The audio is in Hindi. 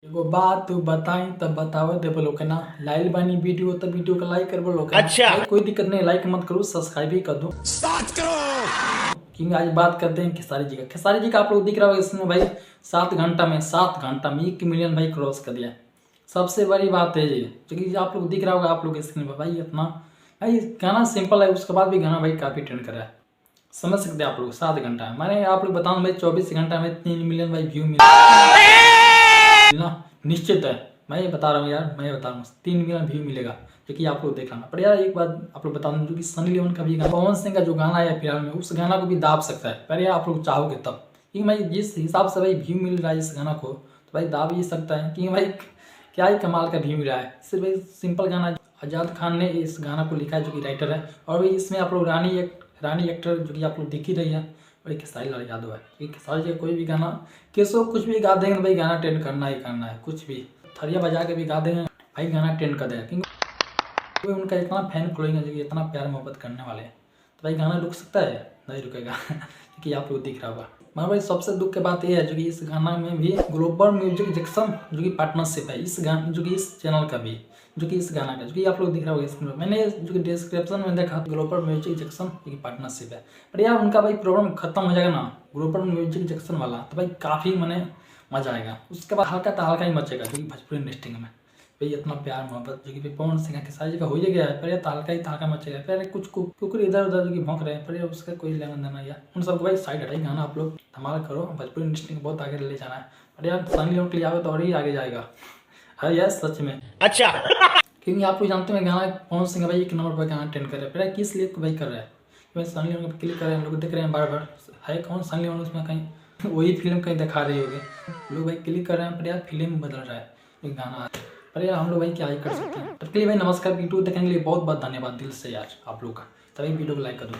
एगो बात बताई तब बतावे दे बोलो के ना लाइल बानी वीडियो तब वीडियो को लाइक कर बोलो के अच्छा। भाई कोई दिक्कत नहीं, लाइक मत करो, सब्सक्राइब भी कर दो। स्टार्ट करो। क्योंकि आज बात करते हैं खेसारी जी का आप लोग दिख रहा होगा इसमें भाई 7 घंटा में 1 मिलियन भाई क्रॉस कर दिया। सबसे बड़ी बात है ये, क्योंकि आप लोग दिख रहा होगा आप लोग स्क्रीन पर भाई इतना भाई गाना सिंपल है, उसके बाद भी गाना भाई काफ़ी ट्रेंड कर रहा है। समझ सकते हैं आप लोग 7 घंटा मैंने आप लोग बताऊँ भाई 24 घंटा में 3 मिलियन भाई व्यू मिलना निश्चित है। मैं ये बता रहा हूँ यार, मैं बता रहा हूँ 3 मिलियन व्यू मिलेगा, जो कि आप लोग देख लेना। पर यार एक बात आप लोग बता दूँ, जो कि सनी लियोन का भी गाना, पवन सिंह का जो गाना है फिलहाल में, उस गाना को भी दाब सकता है। पर यार आप लोग चाहोगे तब, क्योंकि भाई जिस हिसाब से भाई व्यू मिल रहा है इस गाना को, तो भाई दाब ही सकता है। क्योंकि भाई क्या ही कमाल का व्यू मिल रहा है। सिर्फ भाई सिंपल गाना, आजाद खान ने इस गाना को लिखा है जो कि राइटर है। और भाई इसमें आप लोग रानी एक्टर जो कि आप लोग दिख ही रही है, भाई खेसारी लाल यादव है। कि खेसारी जी का कोई भी गाना किसको कुछ भी गा देंगे भाई, गाना ट्रेंड करना ही करना है। कुछ भी थरिया बजा के भी गा देंगे भाई, गाना ट्रेंड कर देगा। क्योंकि उनका इतना फैन फॉलोइंग है, जो कि इतना प्यार मोहब्बत करने वाले हैं, तो भाई गाना रुक सकता है? नहीं रुकेगा। क्योंकि आप लोग दिख रहा होगा। मगर भाई सबसे दुख की बात यह है, जो कि इस गाना में भी ग्लोबल म्यूजिक जंक्शन जो कि पार्टनरशिप है इस गाना, जो कि इस चैनल का भी, जो कि इस गाना का, जो कि आप लोग दिख रहा होगा इसमें। मैंने जो कि डिस्क्रिप्शन में देखा ग्लोबल म्यूजिक जंक्शन जो कि पार्टनरशिप है। पर यार उनका भाई प्रॉब्लम खत्म हो जाएगा ना ग्लोबल म्यूजिक जंक्शन वाला, तो भाई काफ़ी मैंने मजा आएगा। उसके बाद हल्का तो हल्का ही मचेगा, जो कि भोजपुरी इंडस्ट्री में भाई इतना प्यार मोहब्बत जो कि पवन सिंह खेसारी जी का हो ही गया है। पर ये तालका ही तालका मचेगा। फिर कुछ कुकुर इधर उधर जो कि भौंक रहे हैं, पर उसका कोई लेना देना यार, उन सबको भाई साइड हटाई। गाना आप लोग धमाल करो, भोजपुरी इंडस्ट्री को बहुत आगे ले जाना है। और यार सनी लियोन के लिए आओगे तो और ही आगे जाएगा। हाँ यार सच में। अच्छा। क्योंकि आप लोग जानते हैं गाना पवन सिंह भाई 1 नंबर पर गाना ट्रेंड कर रहा है। फिर किस लिए भाई कर रहा है? भाई सनी लियोन पर क्लिक कर रहे हैं, लोग देख रहे हैं बार बार, है कौन सनी लियोन उसमें, कहीं वही फिल्म कहीं दिखा रही होगी, लोग भाई क्लिक कर रहे हैं। पर यार फिल्म बदल रहा है एक गाना। पर यार हम लोग भाई क्या ही कर सकते हैं। तब के लिए भाई नमस्कार। वीडियो देखने के लिए बहुत बहुत धन्यवाद दिल से यार आप लोग का। तभी वीडियो को लाइक कर दो।